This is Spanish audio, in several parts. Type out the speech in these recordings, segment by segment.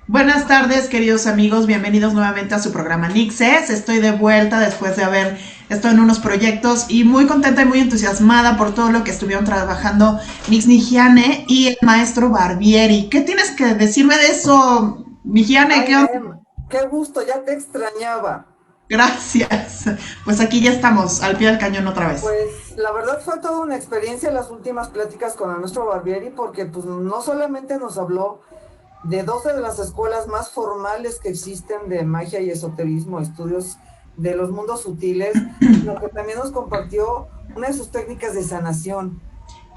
Buenas tardes, queridos amigos, bienvenidos nuevamente a su programa Nixes. Estoy de vuelta después de haber estado en unos proyectos y muy contenta y muy entusiasmada por todo lo que estuvieron trabajando Nix Nigiane y el maestro Barbieri. ¿Qué tienes que decirme de eso, Nigiane? Ay, ¿Qué onda? Mem, qué gusto, ya te extrañaba. Gracias. Pues aquí ya estamos, al pie del cañón otra vez. Pues la verdad fue toda una experiencia las últimas pláticas con el maestro Barbieri, porque pues no solamente nos habló de 12 de las escuelas más formales que existen de magia y esoterismo, estudios de los mundos sutiles, sino que también nos compartió una de sus técnicas de sanación.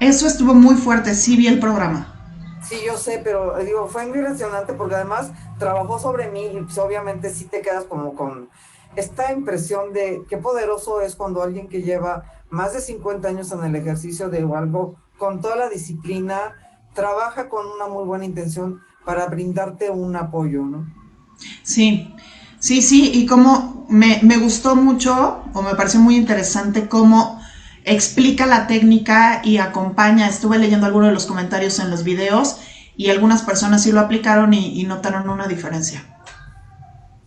Eso estuvo muy fuerte, sí vi el programa. Sí, yo sé, pero digo, fue muy impresionante porque además trabajó sobre mí y pues, obviamente sí te quedas como con esta impresión de qué poderoso es cuando alguien que lleva más de 50 años en el ejercicio de algo, con toda la disciplina, trabaja con una muy buena intención para brindarte un apoyo, ¿no? Sí, sí, y como me gustó mucho, o me pareció muy interesante cómo explica la técnica y acompaña. Estuve leyendo algunos de los comentarios en los videos y algunas personas sí lo aplicaron y notaron una diferencia.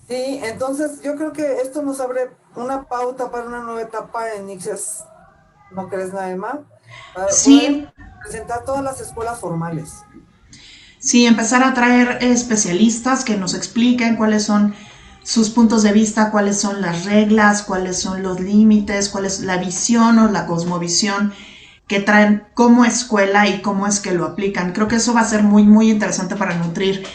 Sí, entonces yo creo que esto nos abre una pauta para una nueva etapa en Ixes, ¿no crees, Naema? Para poder Sí, presentar todas las escuelas formales. sí, empezar a traer especialistas que nos expliquen cuáles son sus puntos de vista, cuáles son las reglas, cuáles son los límites, cuál es la visión o la cosmovisión que traen como escuela y cómo es que lo aplican. Creo que eso va a ser muy interesante para nutrir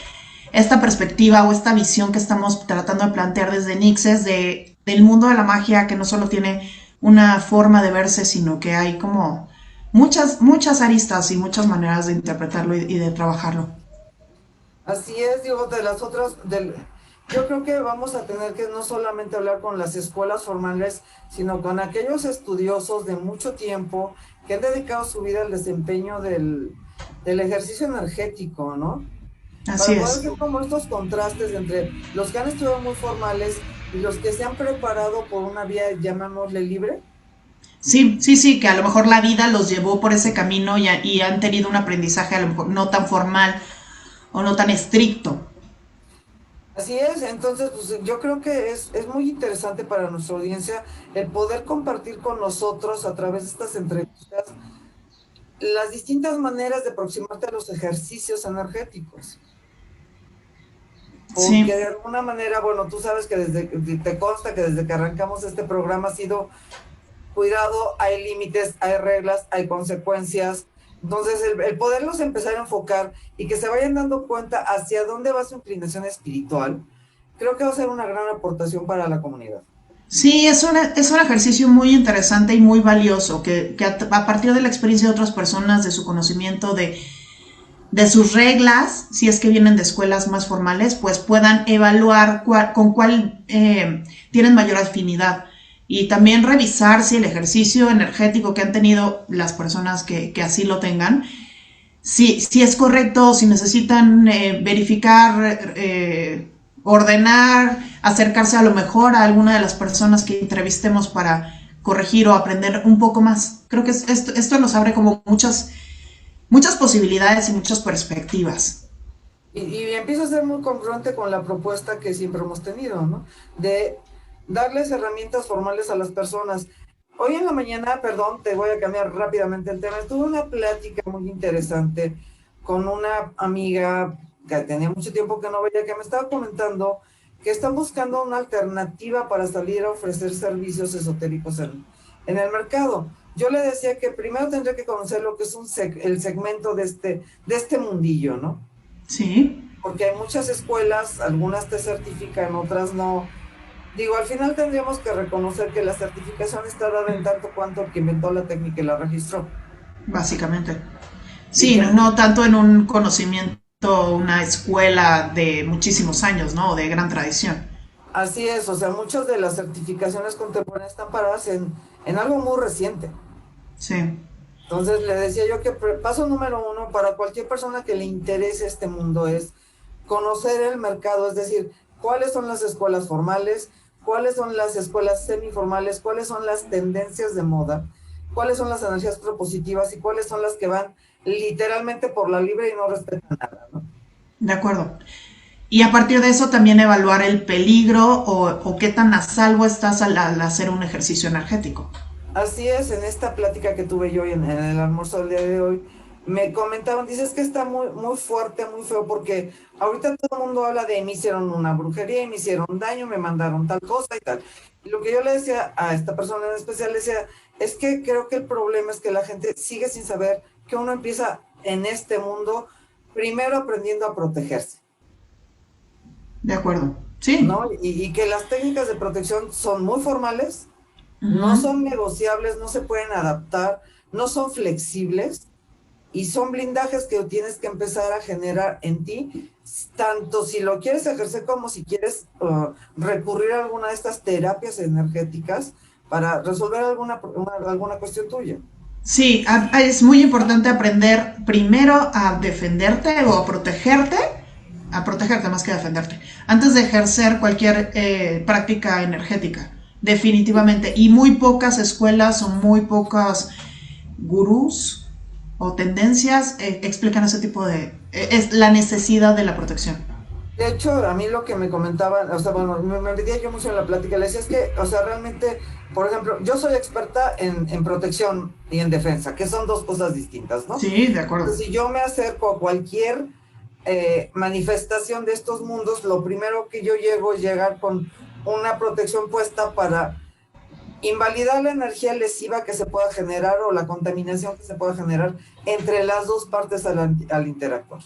esta perspectiva o esta visión que estamos tratando de plantear desde Nixes del mundo de la magia, que no solo tiene una forma de verse, sino que hay como muchas aristas y muchas maneras de interpretarlo y de trabajarlo. Así es, digo, de las otras, yo creo que vamos a tener que no solamente hablar con las escuelas formales, sino con aquellos estudiosos de mucho tiempo que han dedicado su vida al desempeño del ejercicio energético, ¿no? Así Para poder es. hacer como estos contrastes entre los que han estudiado muy formales y los que se han preparado por una vía, llamémosle libre. Sí, que a lo mejor la vida los llevó por ese camino y han tenido un aprendizaje a lo mejor no tan formal o no tan estricto. Así es, entonces pues, yo creo que es muy interesante para nuestra audiencia el poder compartir con nosotros a través de estas entrevistas las distintas maneras de aproximarte a los ejercicios energéticos. Porque Sí, de alguna manera, bueno, tú sabes que te consta que desde que arrancamos este programa ha sido cuidado, hay límites, hay reglas, hay consecuencias. Entonces, el poderlos empezar a enfocar y que se vayan dando cuenta hacia dónde va su inclinación espiritual, creo que va a ser una gran aportación para la comunidad. sí, es un ejercicio muy interesante y muy valioso, que a partir de la experiencia de otras personas, de su conocimiento, de sus reglas, si es que vienen de escuelas más formales, pues puedan evaluar con cuál tienen mayor afinidad. Y también revisar si el ejercicio energético que han tenido las personas que así lo tengan, si es correcto, si necesitan verificar, ordenar, acercarse a lo mejor a alguna de las personas que entrevistemos para corregir o aprender un poco más. Creo que esto nos abre como muchas posibilidades y muchas perspectivas. Y empieza a ser muy congruente con la propuesta que siempre hemos tenido, ¿no? De darles herramientas formales a las personas. Hoy en la mañana, perdón, te voy a cambiar rápidamente el tema. Tuve una plática muy interesante con una amiga que tenía mucho tiempo que no veía, que me estaba comentando que están buscando una alternativa para salir a ofrecer servicios esotéricos en el mercado. Yo le decía que primero tendría que conocer lo que es el segmento de este mundillo, ¿no? Sí, Porque hay muchas escuelas, algunas te certifican, otras no. Digo, al final tendríamos que reconocer que la certificación está dada en tanto cuanto el que inventó la técnica y la registró. básicamente. Y Sí, que no tanto en un conocimiento, una escuela de muchísimos años, ¿no? De gran tradición. así es, o sea, muchas de las certificaciones contemporáneas están paradas en algo muy reciente. Sí, Entonces le decía yo que paso número uno para cualquier persona que le interese este mundo es conocer el mercado, es decir, cuáles son las escuelas formales, cuáles son las escuelas semiformales, cuáles son las tendencias de moda, cuáles son las energías propositivas y cuáles son las que van literalmente por la libre y no respetan nada, ¿no? de acuerdo. Y a partir de eso también evaluar el peligro o qué tan a salvo estás al hacer un ejercicio energético. Así es, en esta plática que tuve yo en el almuerzo del día de hoy, me comentaban, dices que está muy, muy fuerte, muy feo, porque ahorita todo el mundo habla de me hicieron una brujería, y me hicieron daño, me mandaron tal cosa y tal. Y lo que yo le decía a esta persona en especial, le decía, es que creo que el problema es que la gente sigue sin saber que uno empieza en este mundo primero aprendiendo a protegerse. De acuerdo. Sí. ¿No? Y que las técnicas de protección son muy formales, no Ujú. son negociables, no se pueden adaptar, no son flexibles y son blindajes que tienes que empezar a generar en ti, tanto si lo quieres ejercer como si quieres recurrir a alguna de estas terapias energéticas para resolver alguna cuestión tuya. Sí, es muy importante aprender primero a defenderte o a protegerte más que a defenderte, antes de ejercer cualquier práctica energética, definitivamente. Y muy pocas escuelas o muy pocas gurús o tendencias explican ese tipo de... es la necesidad de la protección. De hecho, a mí lo que me comentaban, o sea, bueno, me metía yo mucho en la plática, le decía es que, o sea, realmente, por ejemplo, yo soy experta en protección y en defensa, que son dos cosas distintas, ¿no? Sí, de acuerdo. Entonces, si yo me acerco a cualquier manifestación de estos mundos, lo primero que yo llego es llegar con una protección puesta para invalidar la energía lesiva que se pueda generar o la contaminación que se pueda generar entre las dos partes al interactuar.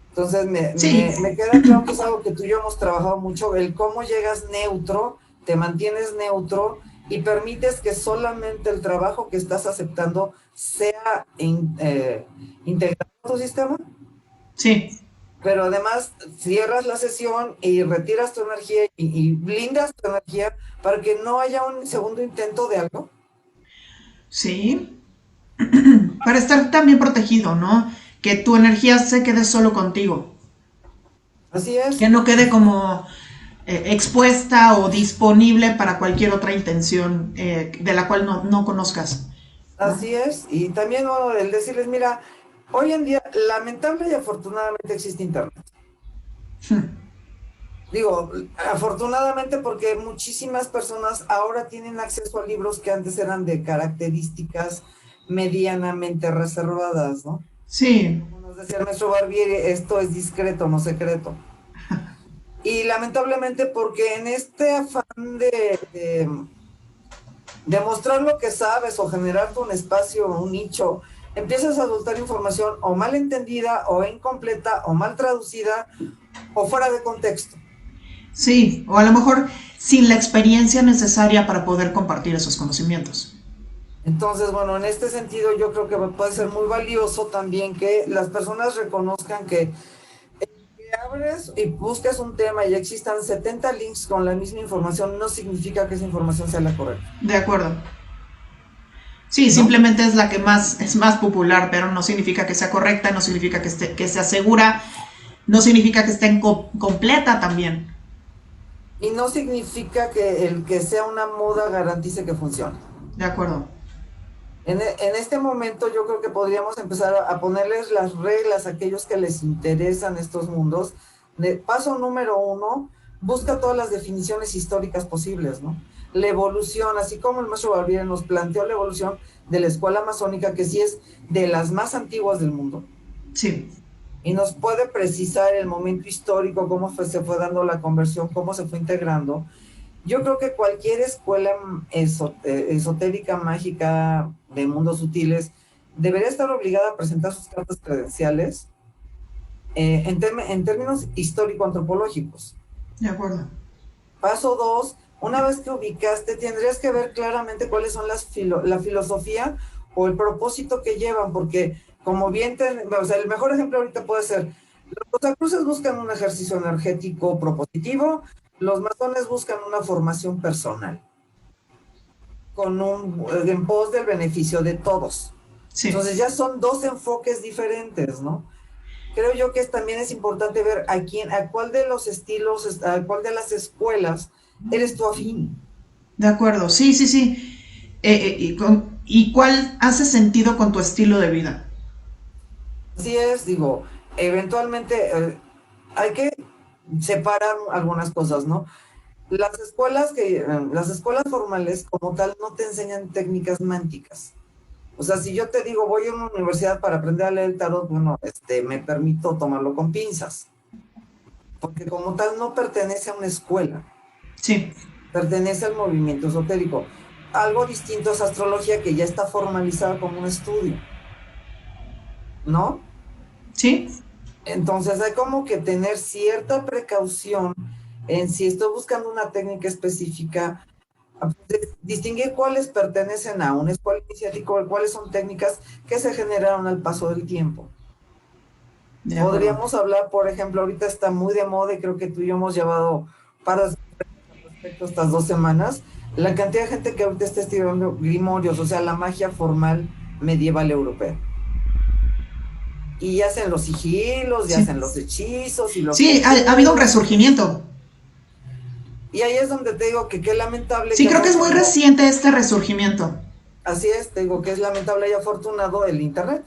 Entonces Sí, me queda claro que es algo que tú y yo hemos trabajado mucho, el cómo llegas neutro, te mantienes neutro y permites que solamente el trabajo que estás aceptando sea integrado a tu sistema, sí, pero además cierras la sesión y retiras tu energía y blindas tu energía para que no haya un segundo intento de algo. sí. Para estar también protegido, ¿no? Que tu energía se quede solo contigo. Así es. Que no quede como expuesta o disponible para cualquier otra intención de la cual no conozcas, ¿no? Así es, y también bueno, el decirles, mira, hoy en día lamentable y afortunadamente existe Internet. Digo, afortunadamente porque muchísimas personas ahora tienen acceso a libros que antes eran de características medianamente reservadas, ¿no? Sí, Como nos decía el maestro Barbieri, esto es discreto, no secreto. Y lamentablemente porque en este afán de mostrar lo que sabes o generarte un espacio, un nicho, empiezas a soltar información o mal entendida o incompleta o mal traducida o fuera de contexto. sí, o a lo mejor sin la experiencia necesaria para poder compartir esos conocimientos. Entonces, bueno, en este sentido yo creo que puede ser muy valioso también que las personas reconozcan que abres y buscas un tema y existan 70 links con la misma información, no significa que esa información sea la correcta, De acuerdo. Sí, ¿no? simplemente es la que más es más popular, pero no significa que sea correcta, no significa que sea segura, no significa que esté completa también. Y no significa que el que sea una moda garantice que funcione. De acuerdo. En este momento yo creo que podríamos empezar a ponerles las reglas a aquellos que les interesan estos mundos. Paso número uno, busca todas las definiciones históricas posibles, ¿no? La evolución, así como el maestro Barbieri nos planteó la evolución de la escuela masónica, que sí es de las más antiguas del mundo, Sí, y nos puede precisar el momento histórico, se fue dando la conversión, cómo se fue integrando. Yo creo que cualquier escuela esotérica, mágica, de mundos sutiles, debería estar obligada a presentar sus cartas credenciales en términos histórico-antropológicos. de acuerdo. Paso dos, una vez que ubicaste, tendrías que ver claramente cuáles son la filosofía o el propósito que llevan, porque como bien, o sea, el mejor ejemplo ahorita puede ser, los rosacruces buscan un ejercicio energético propositivo, los masones buscan una formación personal, en pos del beneficio de todos. Sí, Entonces ya son dos enfoques diferentes, ¿no? Creo yo que también es importante ver a cuál de los estilos, a cuál de las escuelas eres tú afín. de acuerdo. Sí, sí, sí. ¿Y cuál hace sentido con tu estilo de vida? Así es, digo, eventualmente hay que separar algunas cosas, ¿no? Las escuelas formales como tal no te enseñan técnicas mánticas. O sea, si yo te digo voy a una universidad para aprender a leer el tarot, bueno, me permito tomarlo con pinzas, porque como tal no pertenece a una escuela, Sí, pertenece al movimiento esotérico. Algo distinto es astrología, que ya está formalizada como un estudio, ¿no? sí, Entonces hay como que tener cierta precaución en si estoy buscando una técnica específica, distinguir cuáles pertenecen a una escuela iniciática, cuáles son técnicas que se generaron al paso del tiempo. de acuerdo. Podríamos hablar, por ejemplo, ahorita está muy de moda y creo que tú y yo hemos llevado para respecto a estas 2 semanas, la cantidad de gente que ahorita está estudiando grimorios, o sea, la magia formal medieval europea. Y hacen los sigilos, y Sí, hacen los hechizos y los sí, ha habido un conjuros. resurgimiento. Y ahí es donde te digo que qué lamentable Sí, que creo que es muy afortunado, reciente este resurgimiento. así es, te digo que es lamentable y afortunado el internet.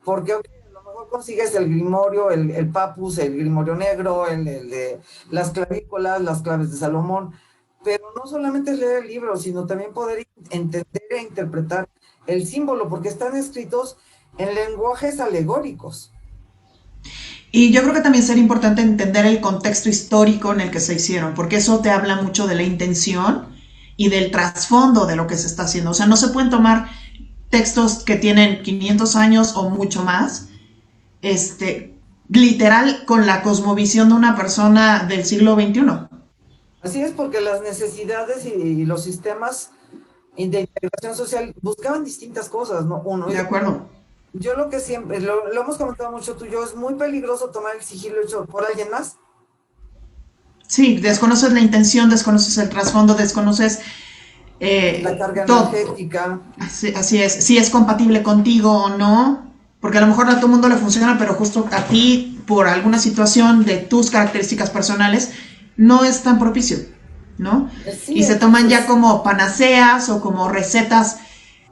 Porque ok, a lo mejor consigues el grimorio, el papus, el grimorio negro, el de las clavículas, las claves de Salomón, pero no solamente es leer el libro, sino también poder entender e interpretar el símbolo, porque están escritos en lenguajes alegóricos. Y yo creo que también sería importante entender el contexto histórico en el que se hicieron, porque eso te habla mucho de la intención y del trasfondo de lo que se está haciendo. O sea, no se pueden tomar textos que tienen 500 años o mucho más, literal con la cosmovisión de una persona del siglo XXI. Así es porque las necesidades y los sistemas de integración social buscaban distintas cosas, ¿no? Uno, De acuerdo. yo lo que siempre, lo hemos comentado mucho tú y yo, es muy peligroso tomar el sigilo hecho por alguien más. Sí, desconoces la intención, desconoces el trasfondo, desconoces La carga todo. energética. Así es, si es compatible contigo o no, porque a lo mejor a todo el mundo le funciona, pero justo a ti, por alguna situación de tus características personales, no es tan propicio, ¿no? Sí, Y se toman ya entonces, como panaceas o como recetas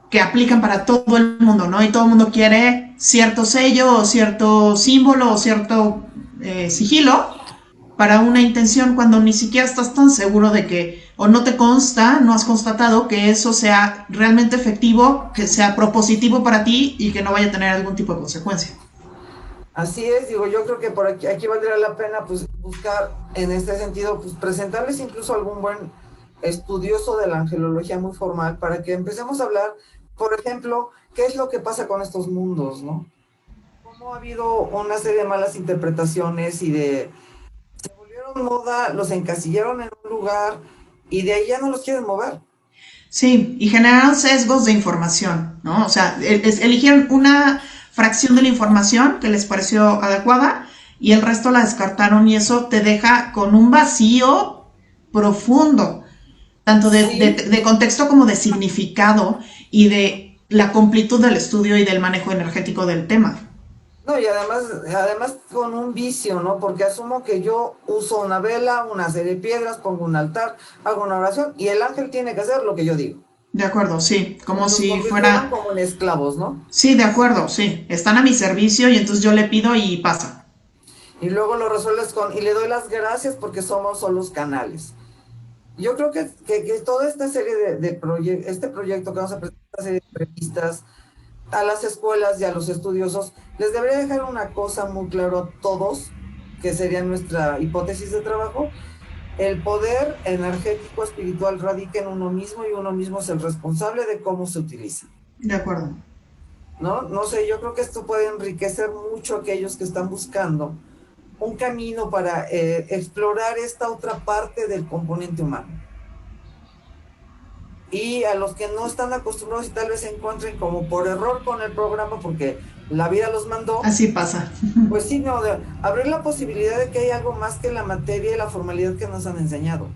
que aplican para todo el mundo, ¿no? Y todo el mundo quiere cierto sello o cierto símbolo o cierto sigilo para una intención cuando ni siquiera estás tan seguro de que o no te consta, no has constatado que eso sea realmente efectivo, que sea propositivo para ti y que no vaya a tener algún tipo de consecuencia. así es, digo, yo creo que por aquí valdría la pena pues buscar en este sentido, pues presentarles incluso algún buen estudioso de la angelología muy formal para que empecemos a hablar, por ejemplo, qué es lo que pasa con estos mundos, ¿no? Cómo ha habido una serie de malas interpretaciones y se volvieron moda, los encasillaron en un lugar y de ahí ya no los quieren mover. Sí, y generaron sesgos de información, ¿no? O sea, eligieron una fracción de la información que les pareció adecuada y el resto la descartaron y eso te deja con un vacío profundo, tanto Sí, de contexto como de significado y de la completud del estudio y del manejo energético del tema. no, y además con un vicio, ¿no? Porque asumo que yo uso una vela, una serie de piedras, pongo un altar, hago una oración y el ángel tiene que hacer lo que yo digo. De acuerdo, sí, como Nos si convirtieron fuera, como en esclavos, ¿no? sí, de acuerdo, sí, están a mi servicio y entonces yo le pido y pasa. Y luego lo resuelves y le doy las gracias porque somos solo los canales. Yo creo que toda esta serie este proyecto que vamos a presentar, esta serie de revistas, a las escuelas y a los estudiosos, les debería dejar una cosa muy claro a todos, que sería nuestra hipótesis de trabajo. El poder energético espiritual radica en uno mismo y uno mismo es el responsable de cómo se utiliza. De acuerdo. ¿No? No sé, yo creo que esto puede enriquecer mucho a aquellos que están buscando un camino para explorar esta otra parte del componente humano. Y a los que no están acostumbrados y tal vez se encuentren como por error con el programa porque la vida los mandó, Así pasa. pues sí, no, de abrir la posibilidad de que hay algo más que la materia y la formalidad que nos han enseñado.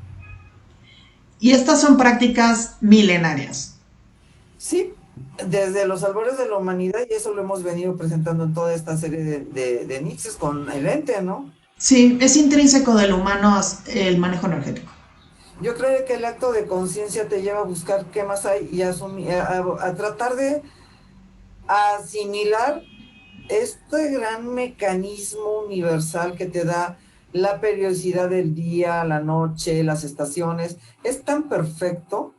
Y estas son prácticas milenarias. Sí, desde los albores de la humanidad, y eso lo hemos venido presentando en toda esta serie de nixes con el ente, ¿no? Sí, es intrínseco del humano el manejo energético. Yo creo que el acto de conciencia te lleva a buscar qué más hay y a tratar de asimilar este gran mecanismo universal que te da la periodicidad del día, la noche, las estaciones, es tan perfecto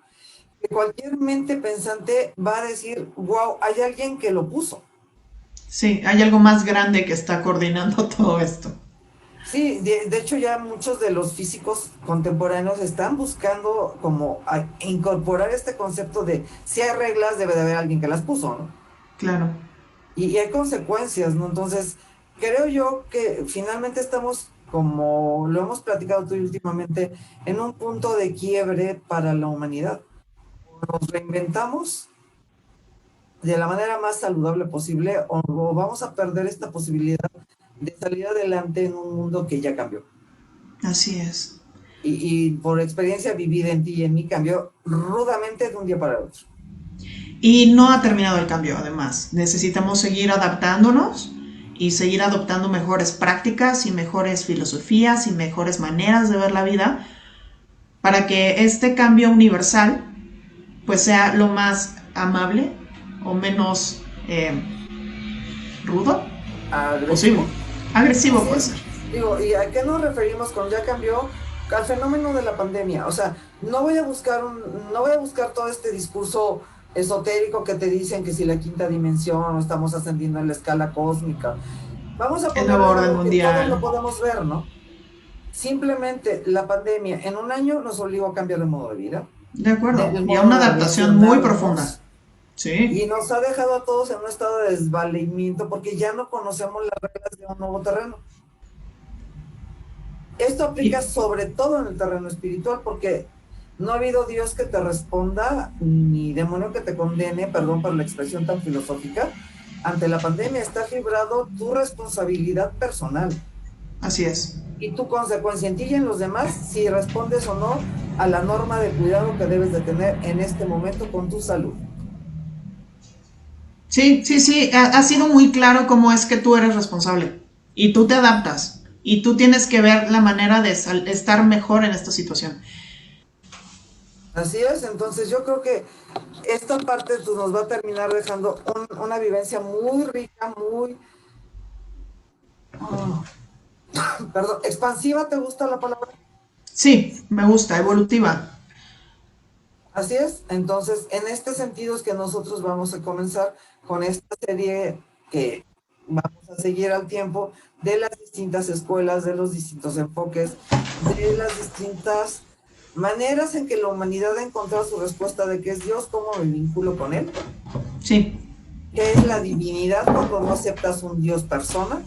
que cualquier mente pensante va a decir, wow, hay alguien que lo puso. Sí, hay algo más grande que está coordinando todo esto. Sí, de hecho ya muchos de los físicos contemporáneos están buscando como incorporar este concepto de si hay reglas, debe de haber alguien que las puso, ¿no? Claro. Y hay consecuencias, ¿no? Entonces, creo yo que finalmente estamos, como lo hemos platicado tú y últimamente, en un punto de quiebre para la humanidad. Nos reinventamos de la manera más saludable posible o vamos a perder esta posibilidad de salir adelante en un mundo que ya cambió. Así es. Y por experiencia vivida en ti y en mí cambió rudamente de un día para el otro. Y no ha terminado el cambio, además. Necesitamos seguir adaptándonos y seguir adoptando mejores prácticas y mejores filosofías y mejores maneras de ver la vida para que este cambio universal pues sea lo más amable o menos rudo posible. Agresivo. Agresivo Así puede es. ser. Digo, ¿y a qué nos referimos con ya cambió? Al fenómeno de la pandemia. O sea, no voy a buscar todo este discurso esotérico que te dicen que si la quinta dimensión o estamos ascendiendo en la escala cósmica. Vamos a El nuevo ponerlo en orden algo que todos lo mundial. podemos ver, ¿no? Simplemente la pandemia en un año nos obligó a cambiar de modo de vida, De acuerdo. del Y a modo una de adaptación muy relacionarnos. profunda. Sí. Y nos ha dejado a todos en un estado de desvalimiento porque ya no conocemos las reglas de un nuevo terreno. Esto aplica Y, sobre todo en el terreno espiritual porque no ha habido Dios que te responda ni demonio que te condene, perdón por la expresión tan filosófica. Ante la pandemia está fibrado tu responsabilidad personal así es. y tu consecuencia en ti y en los demás si respondes o no a la norma de cuidado que debes de tener en este momento con tu salud. Sí, sí, sí. Ha sido muy claro cómo es que tú eres responsable. Y tú te adaptas. Y tú tienes que ver la manera de estar mejor en esta situación. Así es, entonces yo creo que esta parte pues, nos va a terminar dejando una vivencia muy rica, muy, oh, perdón, expansiva, ¿te gusta la palabra? Sí, me gusta, evolutiva. Así es, entonces en este sentido es que nosotros vamos a comenzar con esta serie que vamos a seguir al tiempo de las distintas escuelas, de los distintos enfoques, de las distintas maneras en que la humanidad ha encontrado su respuesta de qué es Dios, cómo me vinculo con Él, Sí, qué es la divinidad cuando no aceptas un Dios persona,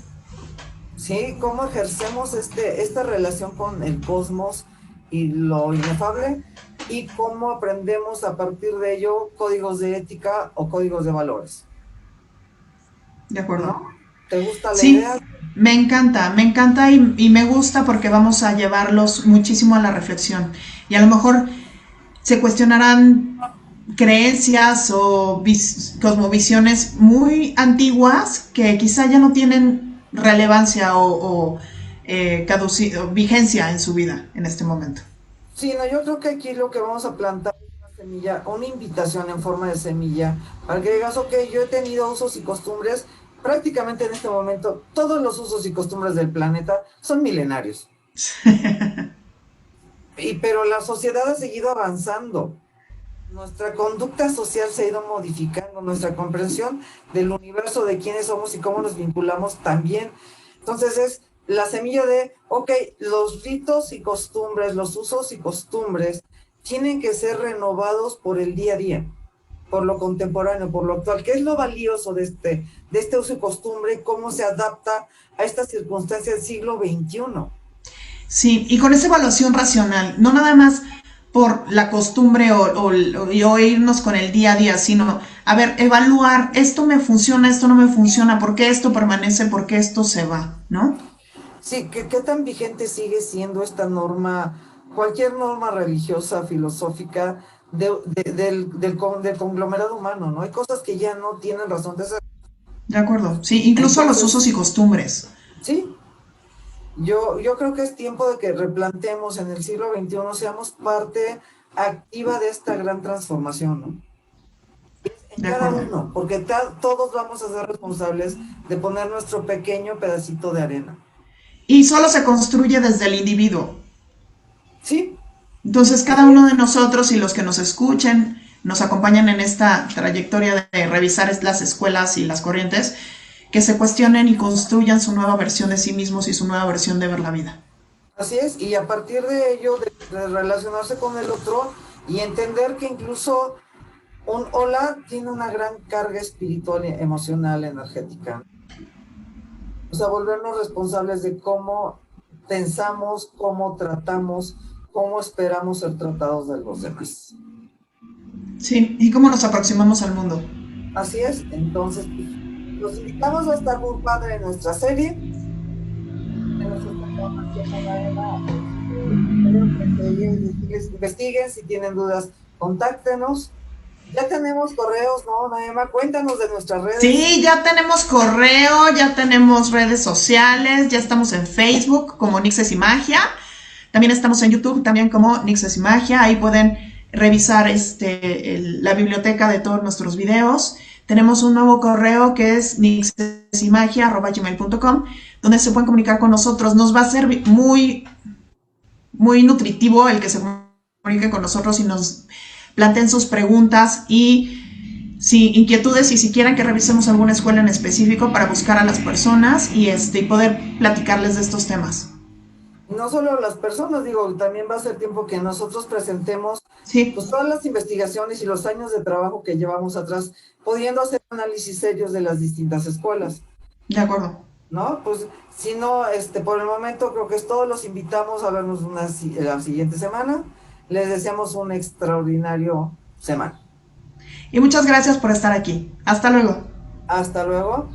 ¿sí? Cómo ejercemos esta relación con el cosmos y lo inefable y cómo aprendemos a partir de ello códigos de ética o códigos de valores, de acuerdo. ¿no? ¿Te gusta la Sí, idea? me encanta y me gusta porque vamos a llevarlos muchísimo a la reflexión. Y a lo mejor se cuestionarán creencias o cosmovisiones muy antiguas que quizá ya no tienen relevancia o vigencia en su vida en este momento. Sí, no, yo creo que aquí lo que vamos a plantar es una semilla, una invitación en forma de semilla, para que digas, ok, yo he tenido usos y costumbres, prácticamente en este momento, todos los usos y costumbres del planeta son milenarios. Pero la sociedad ha seguido avanzando. Nuestra conducta social se ha ido modificando, nuestra comprensión del universo, de quiénes somos y cómo nos vinculamos también. Entonces es la semilla de, ok, los ritos y costumbres, los usos y costumbres tienen que ser renovados por el día a día, por lo contemporáneo, por lo actual. ¿Qué es lo valioso de este uso y costumbre? ¿Cómo se adapta a estas circunstancias del siglo XXI? Sí, y con esa evaluación racional, no nada más por la costumbre o irnos con el día a día, sino, a ver, evaluar, esto me funciona, esto no me funciona, por qué esto permanece, por qué esto se va, ¿no? Sí, ¿qué tan vigente sigue siendo esta norma, cualquier norma religiosa, filosófica, del conglomerado humano, ¿no? Hay cosas que ya no tienen razón de ser. De acuerdo, sí, incluso los usos Entonces, y costumbres. sí, yo creo que es tiempo de que replantemos en el siglo XXI, seamos parte activa de esta gran transformación, ¿no? De cada acuerdo. uno, porque todos vamos a ser responsables de poner nuestro pequeño pedacito de arena. Y solo se construye desde el individuo. Sí, Entonces, cada así uno de es. nosotros y los que nos escuchen, nos acompañan en esta trayectoria de revisar las escuelas y las corrientes, que se cuestionen y construyan su nueva versión de sí mismos y su nueva versión de ver la vida. Así es, y a partir de ello, de relacionarse con el otro y entender que incluso un hola tiene una gran carga espiritual, emocional, energética. O sea, volvernos responsables de cómo pensamos, cómo tratamos, cómo esperamos ser tratados de los demás. Sí, y cómo nos aproximamos al mundo. Así es, entonces, pues, los invitamos a estar muy padre en nuestra serie, en nuestra programación con Aena. Espero que investiguen, si tienen dudas, contáctenos. Ya tenemos correos, ¿no, Naema? Cuéntanos de nuestras redes. Sí, ya tenemos correo, ya tenemos redes sociales, ya estamos en Facebook como Nixes y Magia. También estamos en YouTube también como Nixes y Magia. Ahí pueden revisar la biblioteca de todos nuestros videos. Tenemos un nuevo correo que es nixesymagia@gmail.com, donde se pueden comunicar con nosotros. Nos va a ser muy nutritivo el que se comuniquen con nosotros y nos planteen sus preguntas y si inquietudes y si quieren que revisemos alguna escuela en específico para buscar a las personas y poder platicarles de estos temas. No solo las personas, digo, también va a ser tiempo que nosotros presentemos pues Sí, todas las investigaciones y los años de trabajo que llevamos atrás, pudiendo hacer análisis serios de las distintas escuelas, de acuerdo. ¿no? Pues si no, por el momento creo que es todo, los invitamos a vernos la siguiente semana. Les deseamos un extraordinario semana. Y muchas gracias por estar aquí. Hasta luego. Hasta luego.